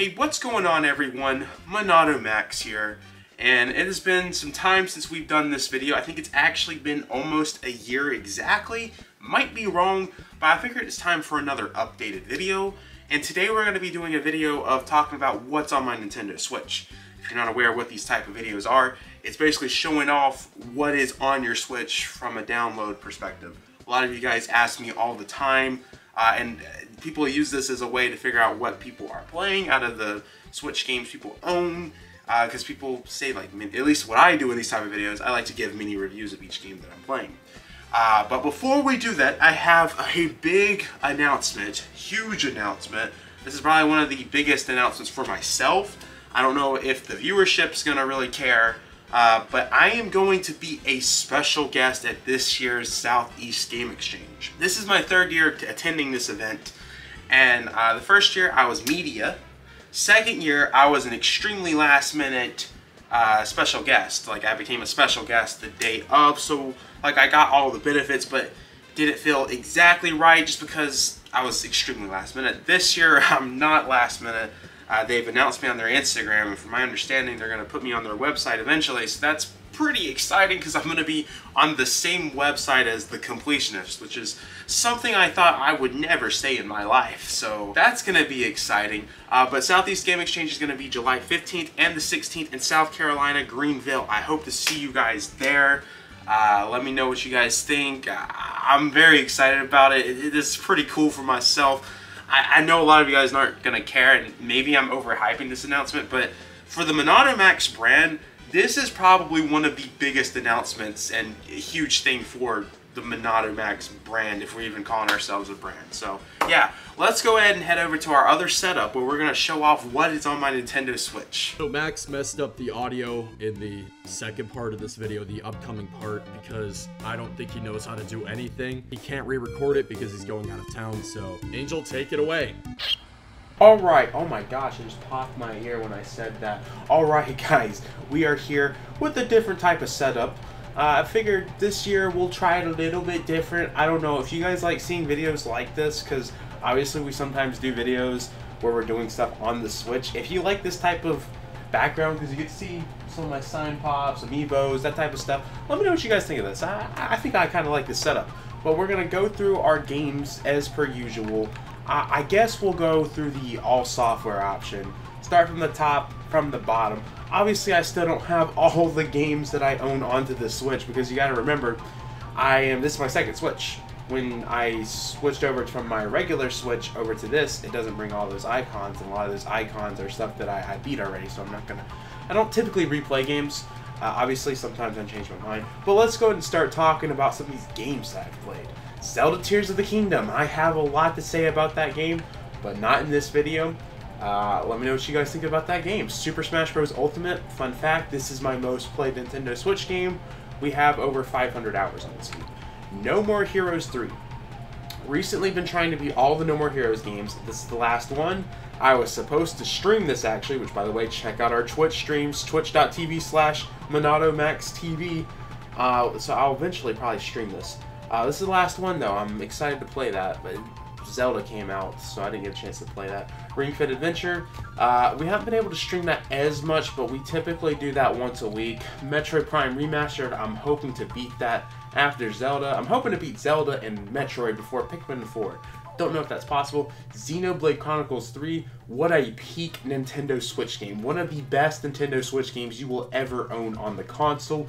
Hey, what's going on everyone? MONADO Max here, and it has been some time since we've done this video. I think it's actually been almost a year exactly. Might be wrong, but I figured it's time for another updated video. And today we're going to be doing a video of talking about what's on my Nintendo Switch. If you're not aware of what these type of videos are, it's basically showing off what is on your Switch from a download perspective. A lot of you guys ask me all the time, and people use this as a way to figure out what people are playing out of the Switch games people own, because people say, like, at least what I do in these type of videos, I like to give mini reviews of each game that I'm playing. But before we do that, I have a big announcement, huge announcement. This is probably one of the biggest announcements for myself. I don't know if the viewership's gonna really care, but I am going to be a special guest at this year's Southeast Game Exchange. This is my third year attending this event, and the first year I was media. Second year I was an extremely last minute special guest. Like, I became a special guest the day of, so like I got all the benefits, but didn't feel exactly right just because I was extremely last minute. This year I'm not last minute. They've announced me on their Instagram, and from my understanding they're going to put me on their website eventually, so that's pretty exciting because I'm going to be on the same website as the completionist, which is something I thought I would never say in my life, so that's going to be exciting. But Southeast Game Exchange is going to be July 15th and the 16th in South Carolina, Greenville. I hope to see you guys there. Let me know what you guys think. I'm very excited about it. It is pretty cool for myself. I know a lot of you guys aren't going to care, and maybe I'm overhyping this announcement, but for the MONADO Max brand, this is probably one of the biggest announcements and a huge thing for the MONADO Max brand, if we're even calling ourselves a brand. So yeah, let's go ahead and head over to our other setup where we're going to show off what is on my Nintendo Switch. So Max messed up the audio in the second part of this video, the upcoming part, because I don't think he knows how to do anything. He can't re-record it because he's going out of town, so Angel, take it away. Alright, oh my gosh, I just popped my ear when I said that. Alright guys, we are here with a different type of setup. I figured this year we'll try it a little bit different. I don't know if you guys like seeing videos like this, because obviously we sometimes do videos where we're doing stuff on the Switch. If you like this type of background, because you get to see some of my sign pops, amiibos, that type of stuff, let me know what you guys think of this. I think I kind of like this setup. But we're going to go through our games as per usual. I guess we'll go through the all software option. Start from the top, from the bottom. Obviously, I still don't have all the games that I own onto the Switch, because you gotta remember, this is my second Switch. When I switched over from my regular Switch over to this, it doesn't bring all those icons, and a lot of those icons are stuff that I beat already, so I don't typically replay games. Obviously, sometimes I change my mind. But let's go ahead and start talking about some of these games that I've played. Zelda Tears of the Kingdom. I have a lot to say about that game, but not in this video. Let me know what you guys think about that game. Super Smash Bros. Ultimate. Fun fact, this is my most played Nintendo Switch game. We have over 500 hours on this game. No More Heroes 3. Recently been trying to beat all the No More Heroes games. This is the last one. I was supposed to stream this actually, which by the way, check out our Twitch streams, twitch.tv/MONADOMAXTV. So I'll eventually probably stream this. This is the last one though. I'm excited to play that, but Zelda came out, so I didn't get a chance to play that. Ring Fit Adventure. We haven't been able to stream that as much, but we typically do that once a week. Metroid Prime Remastered. I'm hoping to beat that after Zelda. I'm hoping to beat Zelda and Metroid before Pikmin 4. Don't know if that's possible. Xenoblade Chronicles 3. What a peak Nintendo Switch game. One of the best Nintendo Switch games you will ever own on the console.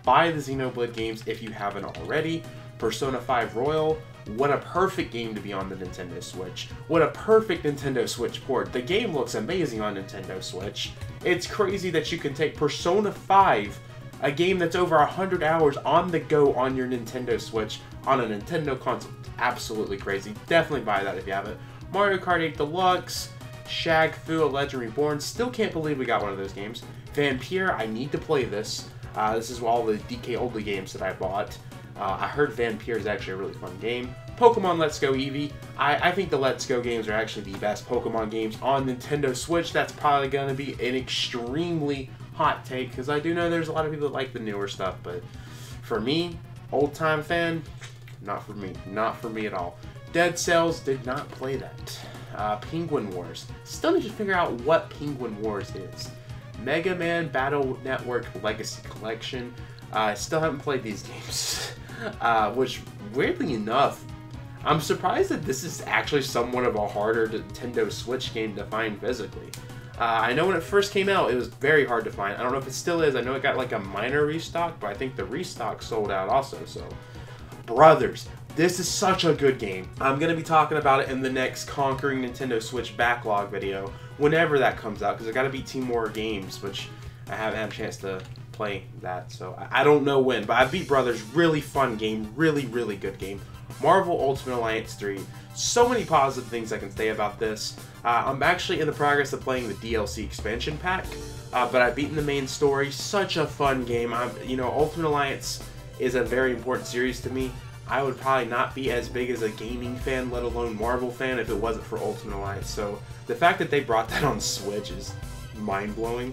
Buy the Xenoblade games if you haven't already. Persona 5 Royal. What a perfect game to be on the Nintendo Switch. What a perfect Nintendo Switch port. The game looks amazing on Nintendo Switch. It's crazy that you can take Persona 5, a game that's over 100 hours on the go on your Nintendo Switch, on a Nintendo console. Absolutely crazy. Definitely buy that if you have it. Mario Kart 8 Deluxe, Shag Fu, A Legend Reborn. Still can't believe we got one of those games. Vampire, I need to play this. This is all the DK Oldie games that I bought. I heard Vampire is actually a really fun game. Pokemon Let's Go Eevee. I think the Let's Go games are actually the best Pokemon games on Nintendo Switch. That's probably going to be an extremely hot take, because I do know there's a lot of people that like the newer stuff, but for me, old-time fan, not for me. Not for me at all. Dead Cells, did not play that. Penguin Wars. Still need to figure out what Penguin Wars is. Mega Man Battle Network Legacy Collection. I still haven't played these games, which weirdly enough, I'm surprised that this is actually somewhat of a harder Nintendo Switch game to find physically. I know when it first came out, it was very hard to find. I don't know if it still is. I know it got like a minor restock, but I think the restock sold out also. So, brothers, this is such a good game. I'm going to be talking about it in the next Conquering Nintendo Switch backlog video, whenever that comes out, because I got to beat 2 more games, which I haven't had a chance to play that. So, I don't know when, but I beat Brothers. Really fun game. Really, really good game. Marvel Ultimate Alliance 3. So many positive things I can say about this. I'm actually in the progress of playing the DLC expansion pack, but I've beaten the main story. Such a fun game. You know, Ultimate Alliance is a very important series to me. I would probably not be as big as a gaming fan, let alone Marvel fan, if it wasn't for Ultimate Alliance. So the fact that they brought that on Switch is mind-blowing.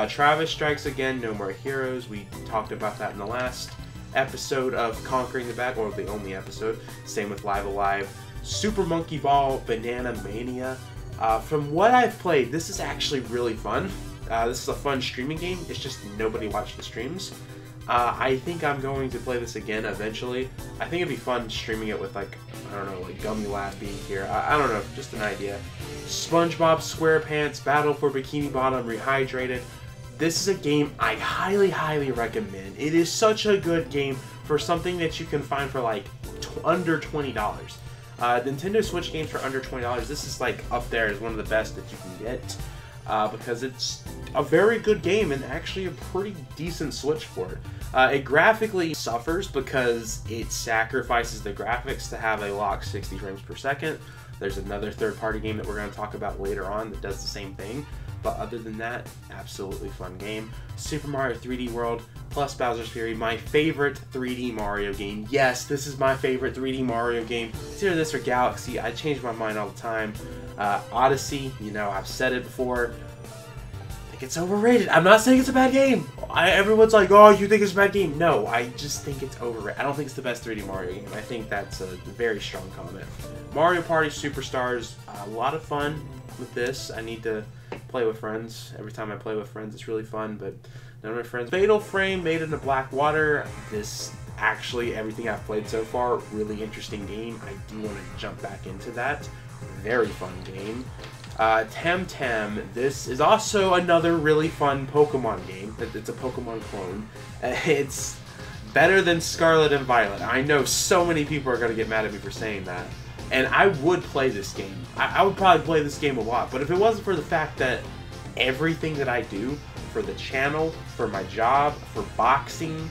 Travis Strikes Again, No More Heroes. We talked about that in the last episode of Conquering the Back, or the only episode. Same with Live Alive. Super Monkey Ball Banana Mania. From what I've played, this is actually really fun. This is a fun streaming game. It's just nobody watched the streams. I think I'm going to play this again eventually. I think it'd be fun streaming it with, like, I don't know, like Gummy Laugh being here. I don't know, just an idea. SpongeBob SquarePants Battle for Bikini Bottom Rehydrated. This is a game I highly, highly recommend. It is such a good game for something that you can find for like under $20. Nintendo Switch games for under $20, this is like up there as one of the best that you can get, because it's a very good game and actually a pretty decent Switch port. It graphically suffers because it sacrifices the graphics to have a locked 60 frames per second. There's another third-party game that we're going to talk about later on that does the same thing. But other than that, absolutely fun game. Super Mario 3D World plus Bowser's Fury, my favorite 3D Mario game. Yes, this is my favorite 3D Mario game. It's either this or Galaxy. I change my mind all the time. Odyssey, you know, I've said it before. I think it's overrated. I'm not saying it's a bad game. Everyone's like, oh, you think it's a bad game? No, I just think it's overrated. I don't think it's the best 3D Mario game. I think that's a very strong comment. Mario Party Superstars, a lot of fun with this. I need to play with friends. Every time I play with friends, it's really fun, but none of my friends. Fatal Frame Made in the Black Water. This, actually, everything I've played so far, really interesting game. I do want to jump back into that. Very fun game. Temtem. This is also another really fun Pokemon game. It's a Pokemon clone. It's better than Scarlet and Violet. I know so many people are going to get mad at me for saying that. And I would play this game. I would probably play this game a lot. But if it wasn't for the fact that everything that I do for the channel, for my job, for boxing,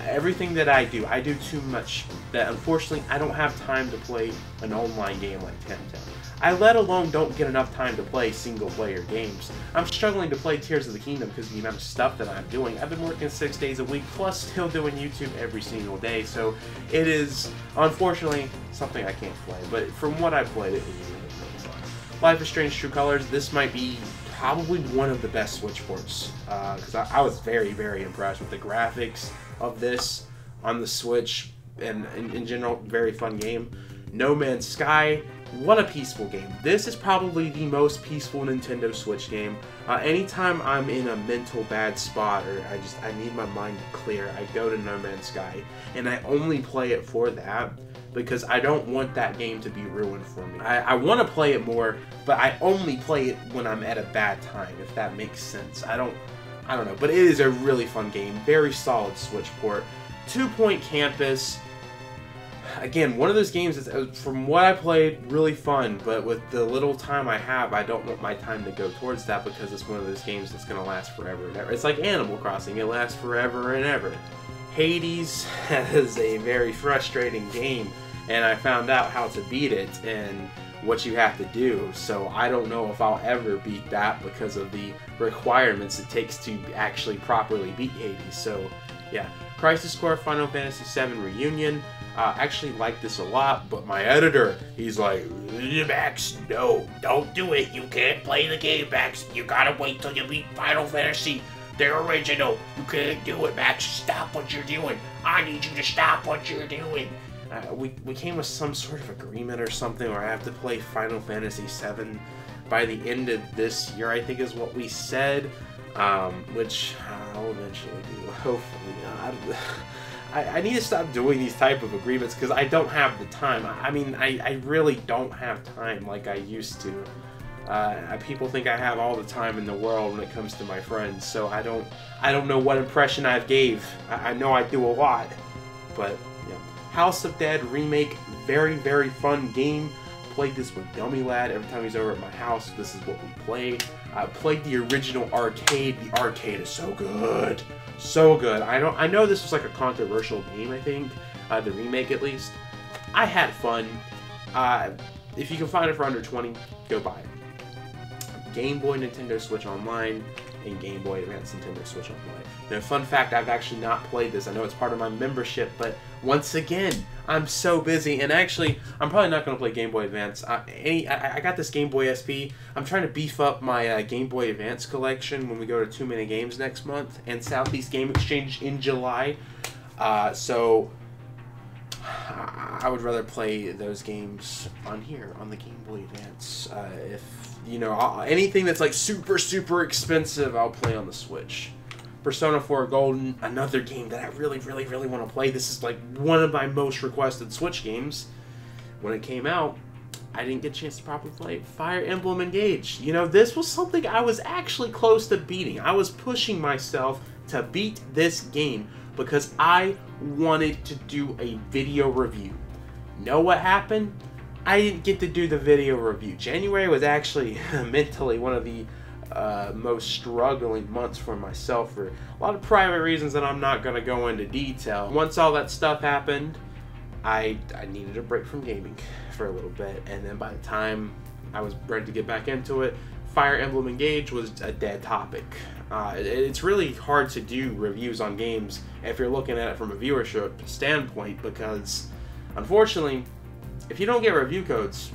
everything that I do too much that unfortunately I don't have time to play an online game like Temtem. I let alone don't get enough time to play single player games. I'm struggling to play Tears of the Kingdom because of the amount of stuff that I'm doing. I've been working 6 days a week plus still doing YouTube every single day, so it is unfortunately something I can't play, but from what I played it was really fun. Life is Strange True Colors, this might be probably one of the best Switch ports because I was very, very impressed with the graphics of this on the Switch, and in general, very fun game. No Man's Sky, what a peaceful game. This is probably the most peaceful Nintendo Switch game. Anytime I'm in a mental bad spot or I need my mind to clear, I go to No Man's Sky, and I only play it for that because I don't want that game to be ruined for me. I want to play it more, but I only play it when I'm at a bad time, if that makes sense. I don't know, but it is a really fun game. Very solid Switch port. 2 Point Campus. Again, one of those games that's, from what I played, really fun, but with the little time I have, I don't want my time to go towards that because it's one of those games that's going to last forever and ever. It's like Animal Crossing, it lasts forever and ever. Hades is a very frustrating game, and I found out how to beat it and what you have to do, so I don't know if I'll ever beat that because of the requirements it takes to actually properly beat Hades. So yeah, Crisis Core Final Fantasy VII Reunion. Actually like this a lot, but my editor, he's like, Max, no, don't do it. You can't play the game, Max. You gotta wait till you beat Final Fantasy, the original. You can't do it, Max. Stop what you're doing. I need you to stop what you're doing. we came with some sort of agreement or something, or I have to play Final Fantasy VII by the end of this year, I think is what we said, which I'll eventually do, hopefully. I need to stop doing these type of agreements because I don't have the time. I mean, I really don't have time like I used to. People think I have all the time in the world when it comes to my friends, so I don't know what impression I've gave. I know I do a lot, but yeah. House of Dead remake, very, very fun game. Played this with Dummy Lad every time he's over at my house. This is what we play. I played the original arcade. The arcade is so good, so good. I know this was like a controversial game. I think the remake at least. I had fun. If you can find it for under 20, go buy it. Game Boy, Nintendo Switch Online, and Game Boy Advance, Nintendo Switch Online. Now, fun fact, I've actually not played this. I know it's part of my membership, but once again, I'm so busy. And actually, I'm probably not going to play Game Boy Advance. I got this Game Boy SP. I'm trying to beef up my Game Boy Advance collection when we go to Too Many Games next month and Southeast Game Exchange in July. So I would rather play those games on here, on the Game Boy Advance. If, you know, anything that's like super, super expensive, I'll play on the Switch. Persona 4 Golden, another game that I really, really, really want to play. This is like one of my most requested Switch games. When it came out, I didn't get a chance to properly play it. Fire Emblem Engage. You know, this was something I was actually close to beating. I was pushing myself to beat this game because I wanted to do a video review. Know what happened? I didn't get to do the video review. January was actually mentally one of the most struggling months for myself for a lot of private reasons that I'm not going to go into detail. Once all that stuff happened, I needed a break from gaming for a little bit, and then by the time I was ready to get back into it, Fire Emblem Engage was a dead topic. It's really hard to do reviews on games if you're looking at it from a viewership standpoint because, unfortunately, if you don't get review codes,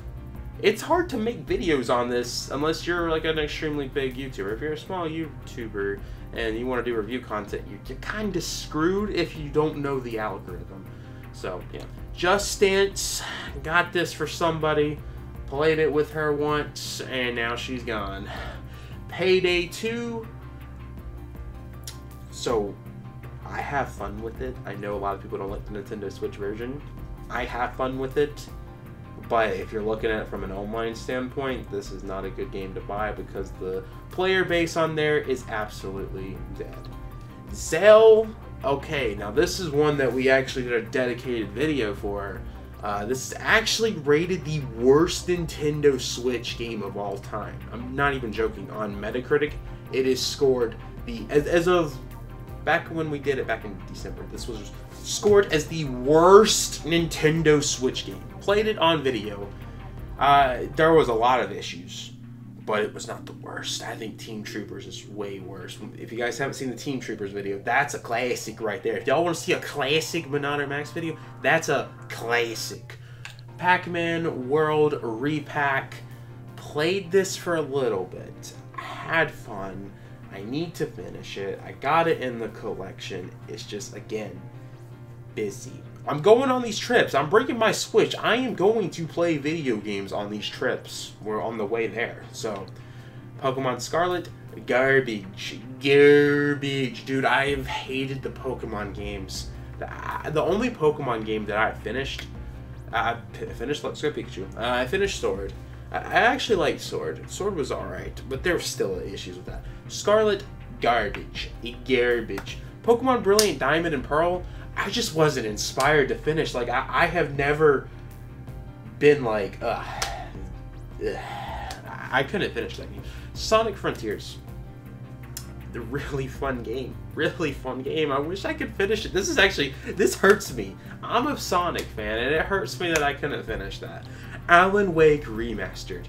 it's hard to make videos on this unless you're like an extremely big YouTuber. If you're a small YouTuber and you want to do review content, you're kind of screwed if you don't know the algorithm. So, yeah. Just Dance, got this for somebody, played it with her once, and now she's gone. Payday 2. So, I have fun with it. I know a lot of people don't like the Nintendo Switch version. I have fun with it. But if you're looking at it from an online standpoint, this is not a good game to buy because the player base on there is absolutely dead. Zell, okay, now this is one that we actually did a dedicated video for. This is actually rated the worst Nintendo Switch game of all time. I'm not even joking. On Metacritic, it is scored as of back when we did it back in December. This was scored as the worst Nintendo Switch game. Played it on video. There was a lot of issues, but it was not the worst. I think Team Troopers is way worse. If you guys haven't seen the Team Troopers video, that's a classic right there. If y'all want to see a classic MONADO Max video, that's a classic. Pac-Man World Repack. Played this for a little bit. Had fun. I need to finish it. I got it in the collection. It's just, again, busy. I'm going on these trips. I'm breaking my Switch. I am going to play video games on these trips. We're on the way there. So, Pokemon Scarlet, garbage. Garbage. Dude, I have hated the Pokemon games. The only Pokemon game that I finished, I finished Let's Go Pikachu. I finished Sword. I actually liked Sword. Sword was alright, but there were still issues with that. Scarlet, garbage. Garbage. Pokemon Brilliant Diamond and Pearl, I just wasn't inspired to finish. Like, I have never been like, I couldn't finish that game. Sonic Frontiers. The really fun game. Really fun game. I wish I could finish it. This hurts me. I'm a Sonic fan, and it hurts me that I couldn't finish that. Alan Wake Remastered.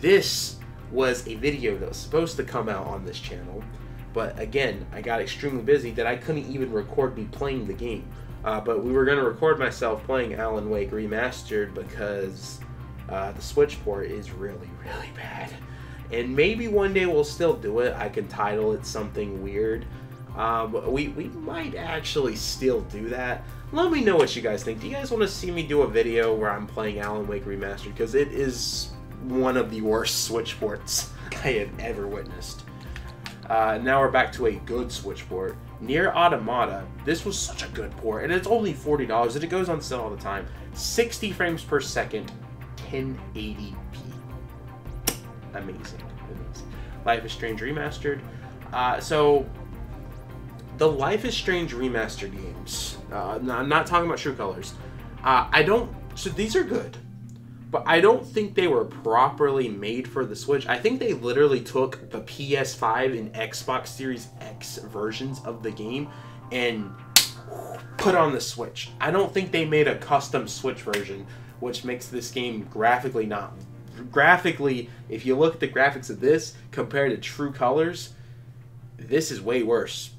This was a video that was supposed to come out on this channel. But again, I got extremely busy that I couldn't even record me playing the game. But we were going to record myself playing Alan Wake Remastered because the Switch port is really, really bad. And maybe one day we'll still do it. I can title it something weird. We might actually still do that. Let me know what you guys think. Do you guys want to see me do a video where I'm playing Alan Wake Remastered? Because it is one of the worst Switch ports I have ever witnessed. Now we're back to a good Switch port. Nier Automata. This was such a good port, and it's only $40, and it goes on sale all the time. 60 frames per second, 1080p. Amazing. Life is Strange Remastered. So the Life is Strange Remastered games, I'm not talking about True Colors. So these are good, but I don't think they were properly made for the Switch. I think they literally took the PS5 and Xbox Series X versions of the game and put on the Switch. I don't think they made a custom Switch version, which makes this game graphically not... Graphically, if you look at the graphics of this compared to True Colors, this is way worse.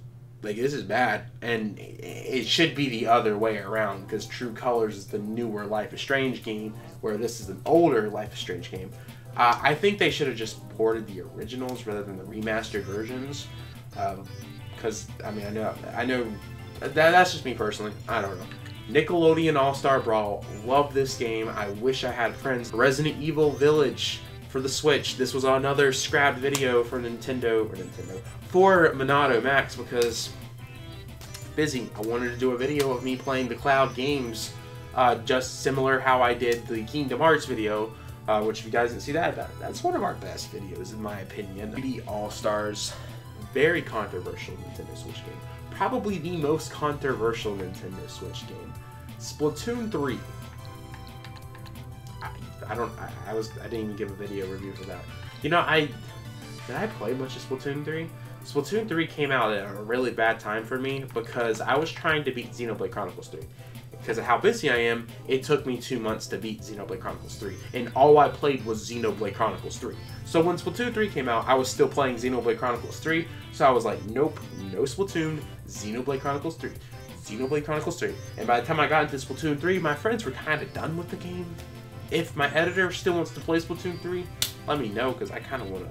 Like, this is bad, and it should be the other way around, because True Colors is the newer Life is Strange game, where this is an older Life is Strange game. I think they should have just ported the originals rather than the remastered versions, because, I mean, I know, that's just me personally, I don't know. Nickelodeon All-Star Brawl, love this game, I wish I had friends. Resident Evil Village for the Switch. This was another scrapped video for for Monado Max, because busy. I wanted to do a video of me playing the cloud games, just similar how I did the Kingdom Hearts video, which if you guys didn't see that's one of our best videos in my opinion. 3D All-Stars, very controversial Nintendo Switch game. Probably the most controversial Nintendo Switch game. Splatoon 3. I didn't even give a video review for that. You know, did I play much of Splatoon 3? Splatoon 3 came out at a really bad time for me because I was trying to beat Xenoblade Chronicles 3. Because of how busy I am, it took me 2 months to beat Xenoblade Chronicles 3. And all I played was Xenoblade Chronicles 3. So when Splatoon 3 came out, I was still playing Xenoblade Chronicles 3. So I was like, nope, no Splatoon, Xenoblade Chronicles 3. Xenoblade Chronicles 3. And by the time I got into Splatoon 3, my friends were kind of done with the game. If my editor still wants to play Splatoon 3, let me know, because I want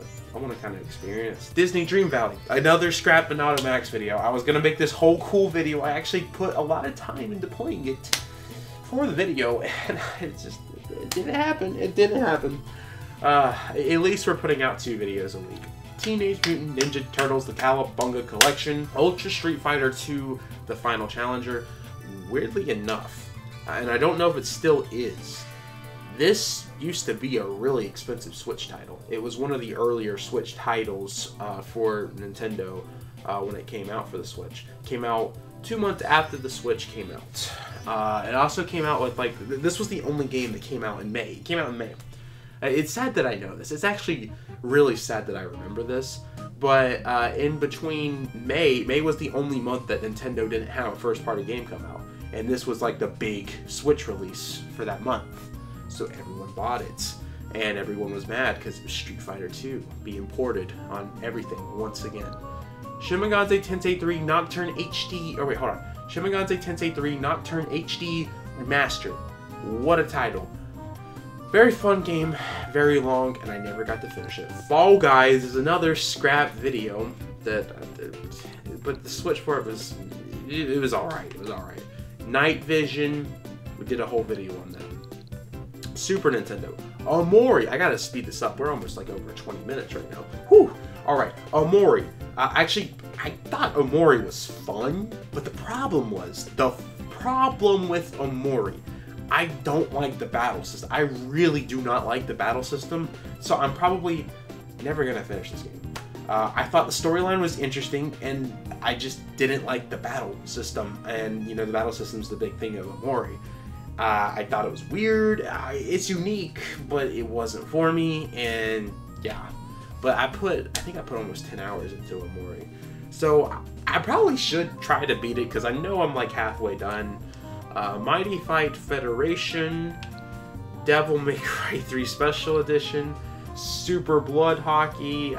to kind of experience. Disney Dream Valley, another scrap Monado Max video. I was going to make this whole cool video. I actually put a lot of time into playing it for the video, and it didn't happen. It didn't happen. At least we're putting out 2 videos a week. Teenage Mutant Ninja Turtles, the Cowabunga Collection, Ultra Street Fighter 2, the Final Challenger. Weirdly enough, and I don't know if it still is, this used to be a really expensive Switch title. It was one of the earlier Switch titles for Nintendo when it came out for the Switch. Came out 2 months after the Switch came out. It also came out with, like, this was the only game that came out in May. It came out in May. It's sad that I know this. It's actually really sad that I remember this. But in between May was the only month that Nintendo didn't have a first-party game come out. And this was like the big Switch release for that month. So everyone bought it, and everyone was mad because it was Street Fighter 2 being ported on everything once again. Shin Megami Tensei 3 Nocturne HD, oh wait, hold on. Shin Megami Tensei 3 Nocturne HD Remastered. What a title. Very fun game, very long, and I never got to finish it. Fall Guys is another scrap video but the Switch port was, it was alright, it was alright. Night Vision, we did a whole video on that. Super Nintendo. Omori. I gotta speed this up. We're almost like over 20 minutes right now. Whew. Alright. Omori. Actually, I thought Omori was fun, but the problem with Omori, I don't like the battle system. I really do not like the battle system, so I'm probably never gonna finish this game. I thought the storyline was interesting, and I just didn't like the battle system, and you know, the battle system's the big thing of Omori. I thought it was weird. It's unique, but it wasn't for me, and yeah. But I think I put almost 10 hours into Omori. So I probably should try to beat it, because I know I'm like halfway done. Mighty Fight Federation, Devil May Cry 3 Special Edition, Super Blood Hockey.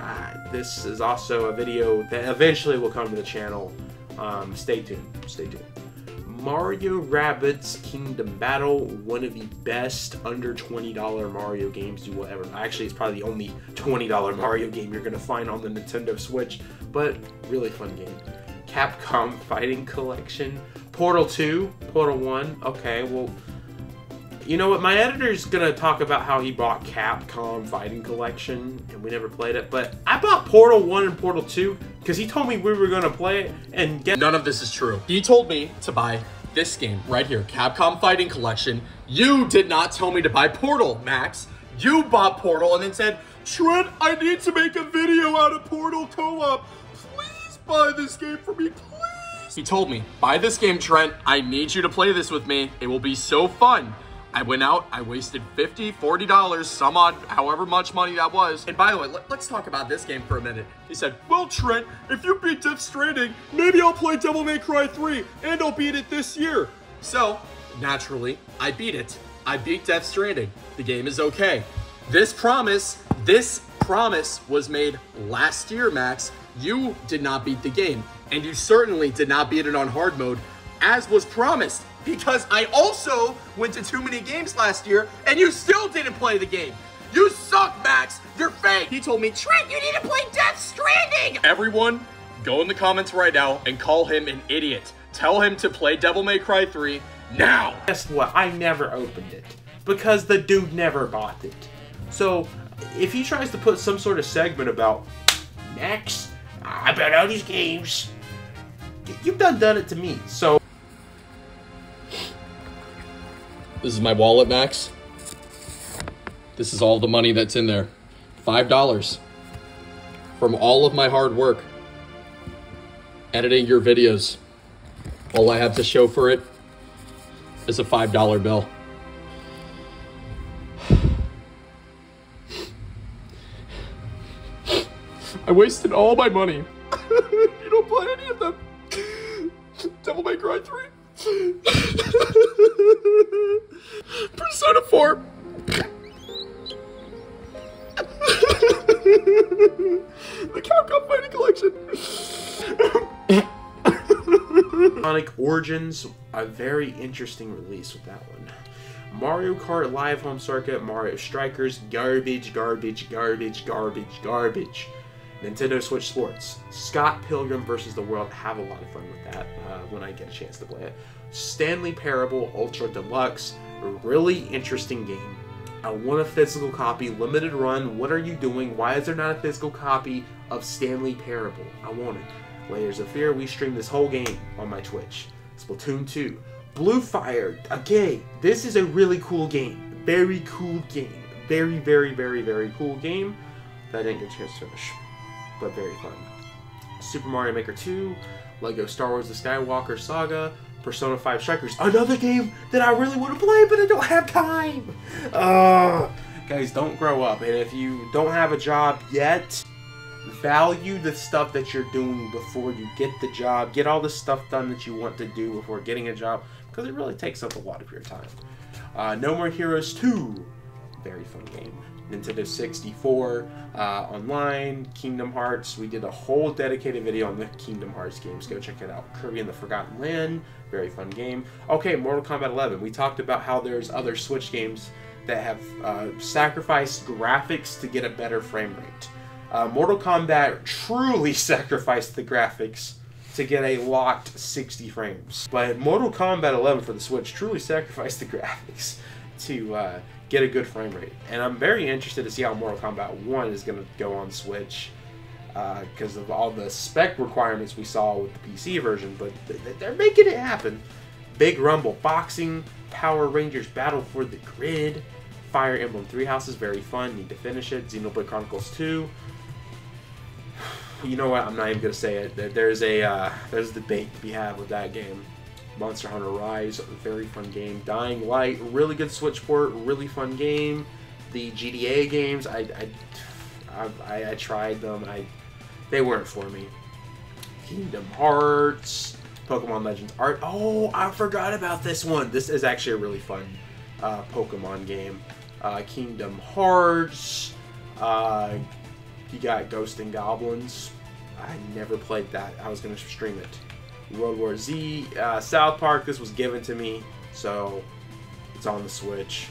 This is also a video that eventually will come to the channel. Stay tuned. Stay tuned. Mario Rabbids Kingdom Battle, one of the best under $20 Mario games you will ever. Actually, it's probably the only $20 Mario game you're going to find on the Nintendo Switch, but really fun game. Capcom Fighting Collection. Portal 2, Portal 1. Okay, well, you know what? My editor's gonna talk about how he bought Capcom Fighting Collection and we never played it, but I bought Portal 1 and Portal 2 because he told me we were gonna play it and get— None of this is true. He told me to buy this game right here, Capcom Fighting Collection. You did not tell me to buy Portal, Max. You bought Portal and then said, Trent, I need to make a video out of Portal Co-op. Please buy this game for me, please. He told me, buy this game, Trent. I need you to play this with me. It will be so fun. I went out, I wasted $50, $40, some odd, however much money that was. And by the way, let's talk about this game for a minute. He said, well, Trent, if you beat Death Stranding, maybe I'll play Devil May Cry 3 and I'll beat it this year. So, naturally, I beat it. I beat Death Stranding. The game is okay. This promise was made last year, Max. You did not beat the game, and you certainly did not beat it on hard mode, as was promised. Because I also went to too many games last year, and you still didn't play the game. You suck, Max. You're fake. He told me, Trent, you need to play Death Stranding. Everyone, go in the comments right now and call him an idiot. Tell him to play Devil May Cry 3 now. Guess what? I never opened it because the dude never bought it. So if he tries to put some sort of segment about, Max, I bought all these games, you've done it to me. So this is my wallet, Max. This is all the money that's in there. $5 from all of my hard work editing your videos. All I have to show for it is a $5 bill. I wasted all my money. You don't play any of them. Devil May Cry 3. Persona 4. The Capcom Fighting Collection. Sonic Origins, a very interesting release with that one. Mario Kart Live Home Circuit, Mario Strikers, garbage, garbage, garbage, garbage, garbage. Nintendo Switch Sports, Scott Pilgrim vs. the World. Have a lot of fun with that when I get a chance to play it. Stanley Parable Ultra Deluxe, a really interesting game. I want a physical copy, limited run. What are you doing? Why is there not a physical copy of Stanley Parable? I want it. Layers of Fear, we streamed this whole game on my Twitch. Splatoon 2. Blue Fire, okay, this is a really cool game. Very cool game. Very, very, very, very cool game that I didn't get a chance to finish, but very fun. Super Mario Maker 2, Lego Star Wars The Skywalker Saga, Persona 5 Strikers, another game that I really want to play, but I don't have time! Guys, don't grow up, and if you don't have a job yet, value the stuff that you're doing before you get the job. Get all the stuff done that you want to do before getting a job, because it really takes up a lot of your time. No More Heroes 2, very fun game. Nintendo 64, online, Kingdom Hearts. We did a whole dedicated video on the Kingdom Hearts games. Go check it out. Kirby and the Forgotten Land, very fun game. Okay, Mortal Kombat 11. We talked about how there's other Switch games that have sacrificed graphics to get a better frame rate. Mortal Kombat truly sacrificed the graphics to get a locked 60 frames. But Mortal Kombat 11 for the Switch truly sacrificed the graphics to get a good frame rate. And I'm very interested to see how Mortal Kombat 1 is going to go on Switch because of all the spec requirements we saw with the PC version, but they're making it happen. Big Rumble Boxing, Power Rangers Battle for the Grid, Fire Emblem Three Houses, very fun, need to finish it. Xenoblade Chronicles 2. You know what, I'm not even going to say it. There's a debate to be had with that game. Monster Hunter Rise, very fun game. Dying Light, really good Switch port, really fun game. The GDA games, I tried them, they weren't for me. Kingdom Hearts, Pokemon Legends Art. Oh, I forgot about this one. This is actually a really fun Pokemon game. Kingdom Hearts. You got Ghosts and Goblins. I never played that. I was going to stream it. World War Z, South Park, this was given to me, so it's on the Switch.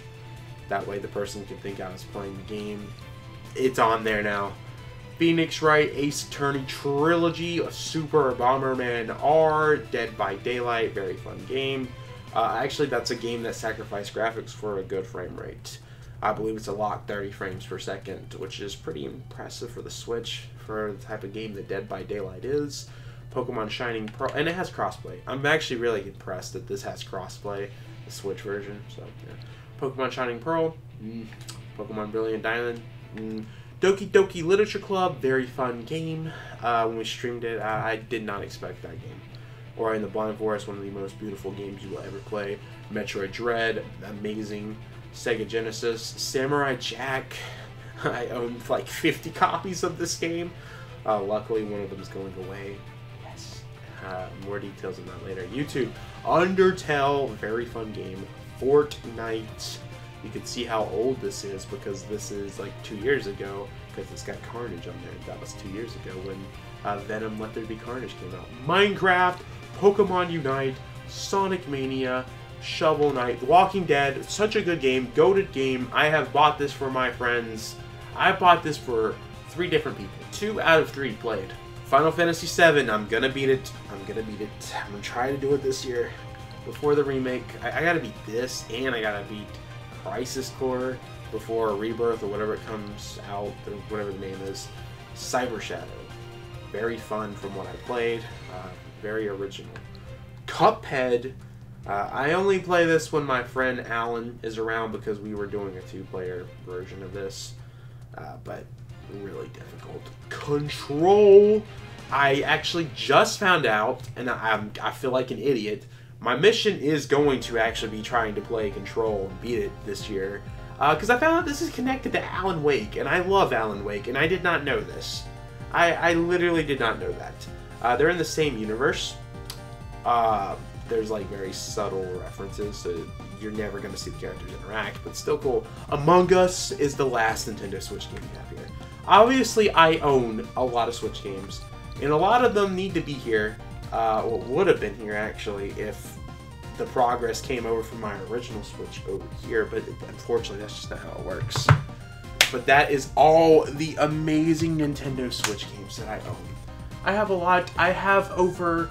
That way the person can think I was playing the game. It's on there now. Phoenix Wright Ace Attorney Trilogy, Super Bomberman R, Dead by Daylight, very fun game. Actually, that's a game that sacrificed graphics for a good frame rate. I believe it's a locked 30 frames per second, which is pretty impressive for the Switch for the type of game that Dead by Daylight is. Pokemon Shining Pro, and it has crossplay. I'm actually really impressed that this has crossplay, the Switch version. So, yeah. Pokemon Shining Pearl, Pokemon Brilliant Diamond, Doki Doki Literature Club, very fun game. When we streamed it, I did not expect that game. Ori and the Blind Forest, one of the most beautiful games you will ever play. Metroid Dread, amazing. Sega Genesis, Samurai Jack. I own like 50 copies of this game. Luckily, one of them is going away. Yes. More details on that later. YouTube, Undertale, very fun game. Fortnite. You can see how old this is because this is like 2 years ago because it's got Carnage on there. That was 2 years ago when Venom Let There Be Carnage came out. Minecraft, Pokemon Unite, Sonic Mania, Shovel Knight, The Walking Dead, such a good game, goated game. I have bought this for my friends. I bought this for 3 different people. 2 out of 3 played. Final Fantasy VII, I'm gonna beat it. I'm gonna try to do it this year. Before the remake, I gotta beat this, and I gotta beat Crisis Core before Rebirth or whatever it comes out, or whatever the name is. Cyber Shadow. Very fun from what I played. Very original. Cuphead. I only play this when my friend Alan is around because we were doing a 2-player version of this, but really difficult. Control. I actually just found out, and I feel like an idiot. My mission is going to actually be trying to play Control and beat it this year, because I found out this is connected to Alan Wake, and I love Alan Wake, and I did not know this. I literally did not know that. They're in the same universe. There's like very subtle references, so you're never going to see the characters interact, but still cool. Among Us is the last Nintendo Switch game we have here. Obviously, I own a lot of Switch games, and a lot of them need to be here. Well, would have been here, actually, if the progress came over from my original Switch over here, but unfortunately, that's just not how it works. But that is all the amazing Nintendo Switch games that I own. I have a lot. I have over...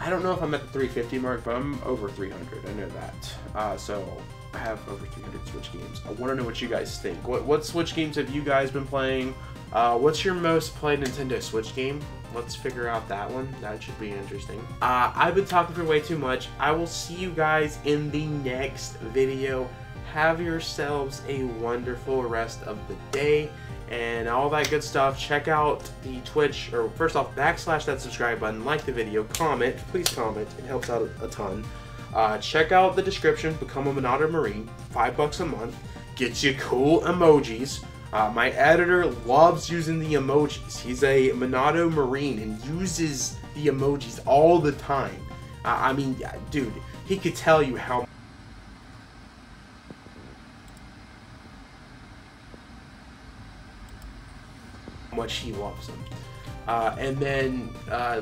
I don't know if I'm at the 350 mark, but I'm over 300. I know that. So I have over 300 Switch games. I want to know what you guys think. What Switch games have you guys been playing? What's your most played Nintendo Switch game? Let's figure out that one. That should be interesting. I've been talking for way too much. I will see you guys in the next video. Have yourselves a wonderful rest of the day and all that good stuff. Check out the Twitch, or first off, backslash that subscribe button, like the video, comment, please comment, it helps out a ton. Check out the description, become a MONADO Marine, $5 a month, gets you cool emojis. My editor loves using the emojis. He's a MONADO Marine and uses the emojis all the time. I mean, dude, he could tell you how much he loves them. And then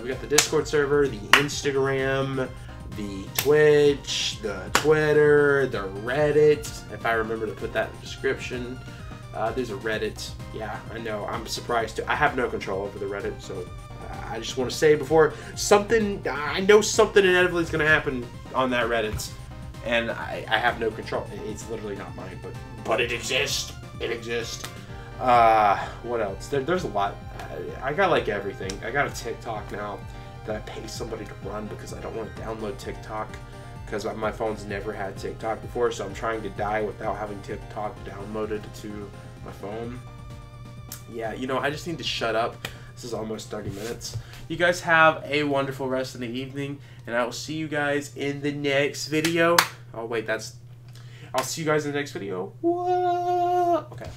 we got the Discord server, the Instagram, the Twitch, the Twitter, the Reddit, if I remember to put that in the description. There's a Reddit. Yeah, I know. I'm surprised too. I have no control over the Reddit, so I just want to say before something, I know something inevitably is going to happen on that Reddit, and I have no control. It's literally not mine, but it exists. It exists. What else? There's a lot. I got like everything. I got a TikTok now that I pay somebody to run because I don't want to download TikTok because my phone's never had TikTok before, so I'm trying to die without having TikTok downloaded to my phone. Yeah, you know, I just need to shut up. This is almost 30 minutes. You guys have a wonderful rest of the evening, and I will see you guys in the next video. Oh, wait, I'll see you guys in the next video. What? Okay.